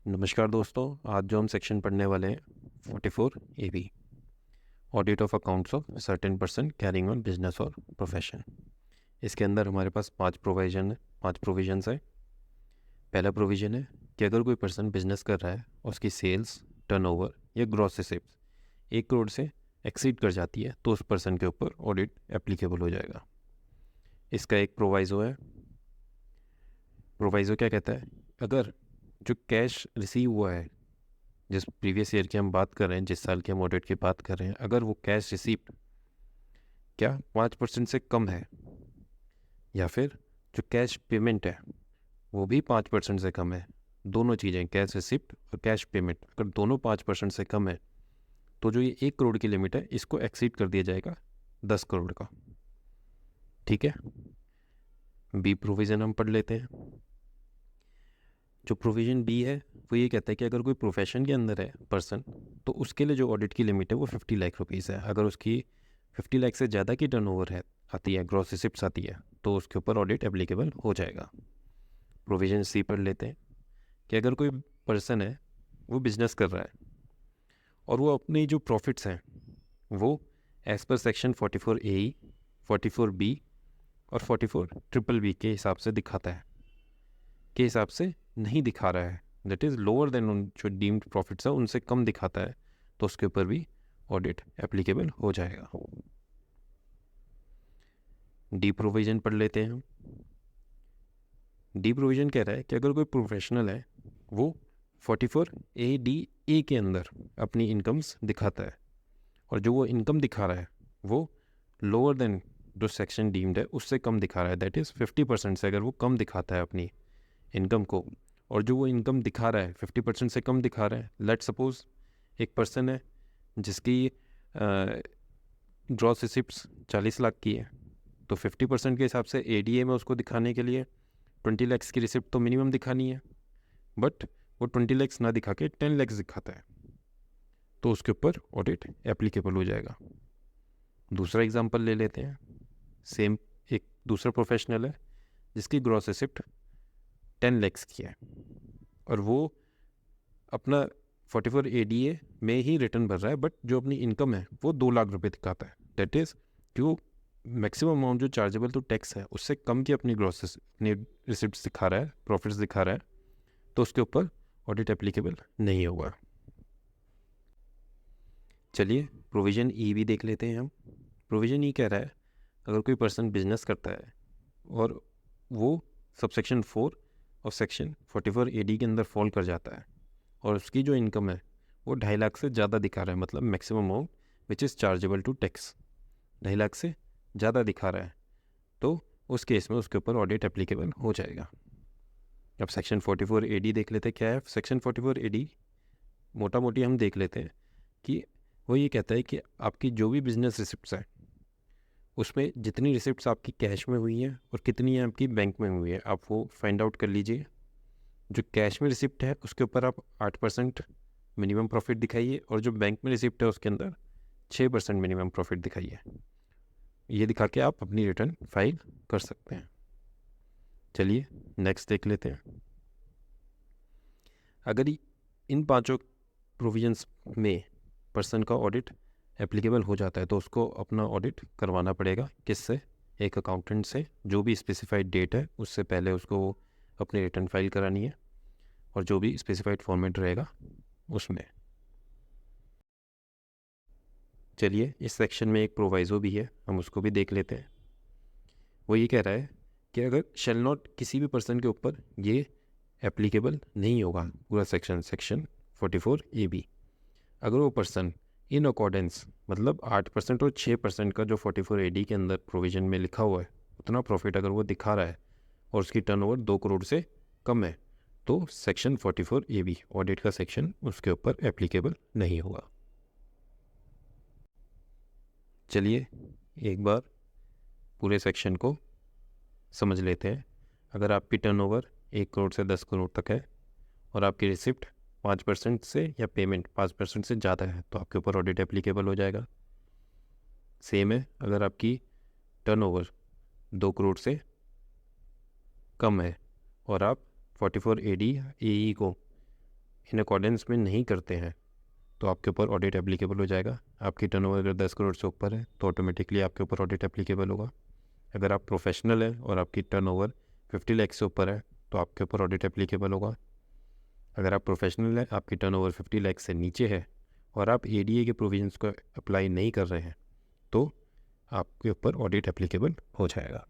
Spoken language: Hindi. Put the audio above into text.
नमस्कार दोस्तों। आज जो हम सेक्शन पढ़ने वाले हैं 44 AB, audit of accounts of certain person carrying on business और प्रोफेशन। इसके अंदर हमारे पास पांच प्रोविजंस है। पहला प्रोविज़न है कि अगर कोई पर्सन बिजनेस कर रहा है और उसकी सेल्स, टर्नओवर या ग्रॉस रिसिप्ट्स 1 करोड़ से एक्सीड कर जाती है तो उस पर्सन के ऊपर ऑडिट एप्लीकेबल हो जाएगा। इसका एक प्रोवाइज़ो है। प्रोवाइज़ो क्या कहता है? अगर जो कैश रिसीव हुआ है, जिस प्रीवियस ईयर की हम बात कर रहे हैं, जिस साल की हम ऑडिट की बात कर रहे हैं, अगर वो कैश रिसीप्ट क्या 5% से कम है, या फिर जो कैश पेमेंट है वो भी 5% से कम है, दोनों चीज़ें, कैश रिसिप्ट और कैश पेमेंट, अगर दोनों 5% से कम है तो जो ये 1 करोड़ की लिमिट है इसको एक्सीड कर दिया जाएगा 10 करोड़ का। ठीक है। बी प्रोविज़न हम पढ़ लेते हैं। जो प्रोविज़न बी है वो ये कहता है कि अगर कोई प्रोफेशन के अंदर है पर्सन, तो उसके लिए जो ऑडिट की लिमिट है वो 50 लाख रुपीज़ है। अगर उसकी 50 लाख से ज़्यादा की टर्नओवर है आती है, ग्रॉस रिसिप्ट्स आती है, तो उसके ऊपर ऑडिट एप्लीकेबल हो जाएगा। प्रोविज़न सी पढ़ लेते हैं कि अगर कोई पर्सन है वो बिजनेस कर रहा है और वो अपनी जो प्रॉफिट्स हैं वो as per section 44A, 44B और 44BBB के हिसाब से दिखाता है, के हिसाब से नहीं दिखा रहा है, दैट इज़ लोअर देन उन जो डीम्ड प्रॉफिट्स है उनसे कम दिखाता है, तो उसके ऊपर भी ऑडिट एप्लीकेबल हो जाएगा। डी प्रोविज़न पढ़ लेते हैं हम। डी प्रोविज़न कह रहा है कि अगर कोई प्रोफेशनल है वो 44ADA के अंदर अपनी इनकम्स दिखाता है और जो वो इनकम दिखा रहा है वो लोअर देन जो सेक्शन डीम्ड है उससे कम दिखा रहा है, दैट इज़ 50% से अगर वो कम दिखाता है अपनी इनकम को, और जो वो इनकम दिखा रहा है 50% से कम दिखा रहा है। लेट सपोज एक पर्सन है जिसकी ग्रॉस रिसिप्ट्स 40 लाख की है, तो 50% के हिसाब से ADA में उसको दिखाने के लिए 20 लैक्स की रिसिप्ट तो मिनिमम दिखानी है, बट वो 20 लैक्स ना दिखा के 10 लैक्स दिखाता है, तो उसके ऊपर ऑडिट एप्लीकेबल हो जाएगा। दूसरा एग्जांपल ले लेते हैं। सेम एक दूसरा प्रोफेशनल है जिसकी ग्रॉस रिसिप्ट 10 लैक्स की है और वो अपना 44ADA में ही रिटर्न भर रहा है, बट जो अपनी इनकम है वो 2 लाख रुपए दिखाता है, दैट इज़ कि वो मैक्सिमम अमाउंट जो चार्जेबल टू टैक्स है उससे कम की अपनी अपनी रिसिप्ट दिखा रहा है, प्रॉफिट्स दिखा रहा है, तो उसके ऊपर ऑडिट एप्लीकेबल नहीं होगा। चलिए प्रोविज़न ई भी देख लेते हैं हम। प्रोविज़न ई कह रहा है अगर कोई पर्सन बिजनेस करता है और वो सबसेक्शन 4 और सेक्शन 44AD के अंदर फॉल कर जाता है और उसकी जो इनकम है वो 2.5 लाख से ज़्यादा दिखा रहा है, मतलब maximum amount which is chargeable to tax 2.5 lakh से ज़्यादा दिखा रहा है, तो उस केस में उसके ऊपर ऑडिट एप्लीकेबल हो जाएगा। अब सेक्शन 44AD देख लेते हैं क्या है। सेक्शन 44AD मोटा मोटी हम देख लेते हैं कि वो ये कहता है कि आपकी जो भी बिजनेस रिसिप्ट्स है उसमें जितनी रिसिप्ट्स आपकी कैश में हुई हैं और कितनी है आपकी बैंक में हुई है, आप वो फाइंड आउट कर लीजिए। जो कैश में रिसिप्ट है उसके ऊपर आप 8% मिनिमम प्रॉफिट दिखाइए और जो बैंक में रिसिप्ट है उसके अंदर 6% मिनिमम प्रॉफिट दिखाइए। ये दिखा के आप अपनी रिटर्न फाइल कर सकते हैं। चलिए नेक्स्ट देख लेते हैं। अगर इन पांचों प्रोविजंस में पर्सन का ऑडिट एप्लीकेबल हो जाता है तो उसको अपना ऑडिट करवाना पड़ेगा। किससे? एक अकाउंटेंट से, जो भी स्पेसिफाइड डेट है उससे पहले उसको अपनी रिटर्न फाइल करानी है और जो भी स्पेसिफाइड फॉर्मेट रहेगा उसमें। चलिए इस सेक्शन में एक प्रोवाइज़ो भी है, हम उसको भी देख लेते हैं। वो ये कह रहा है कि अगर शेल नॉट किसी भी पर्सन के ऊपर ये एप्लीकेबल नहीं होगा पूरा सेक्शन 44AB, अगर वो पर्सन इन अकॉर्डेंस, मतलब 8% और 6% का जो 44AD के अंदर प्रोविज़न में लिखा हुआ है उतना प्रॉफिट अगर वो दिखा रहा है और उसकी टर्नओवर 2 करोड़ से कम है, तो सेक्शन 44AB ऑडिट का सेक्शन उसके ऊपर एप्लीकेबल नहीं होगा। चलिए एक बार पूरे सेक्शन को समझ लेते हैं। अगर आपकी टर्नओवर 1 करोड़ से 10 करोड़ तक है और आपकी रिसिप्ट 5% से या पेमेंट 5% से ज़्यादा है तो आपके ऊपर ऑडिट एप्लीकेबल हो जाएगा। सेम है अगर आपकी टर्नओवर 2 करोड़ से कम है और आप 44AD AE को इन अकॉर्डेंस में नहीं करते हैं तो आपके ऊपर ऑडिट एप्लीकेबल हो जाएगा। आपकी टर्नओवर अगर 10 करोड़ से ऊपर है तो ऑटोमेटिकली आपके ऊपर ऑडिट एप्लीकेबल होगा। अगर आप प्रोफेशनल है और आपकी टर्नओवर 50 लाख से ऊपर है तो आपके ऊपर ऑडिट एप्लीकेबल होगा। अगर आप प्रोफेशनल है, आपकी टर्नओवर 50 लाख से नीचे है और आप एडीए के प्रोविजंस को अप्लाई नहीं कर रहे हैं तो आपके ऊपर ऑडिट एप्लीकेबल हो जाएगा।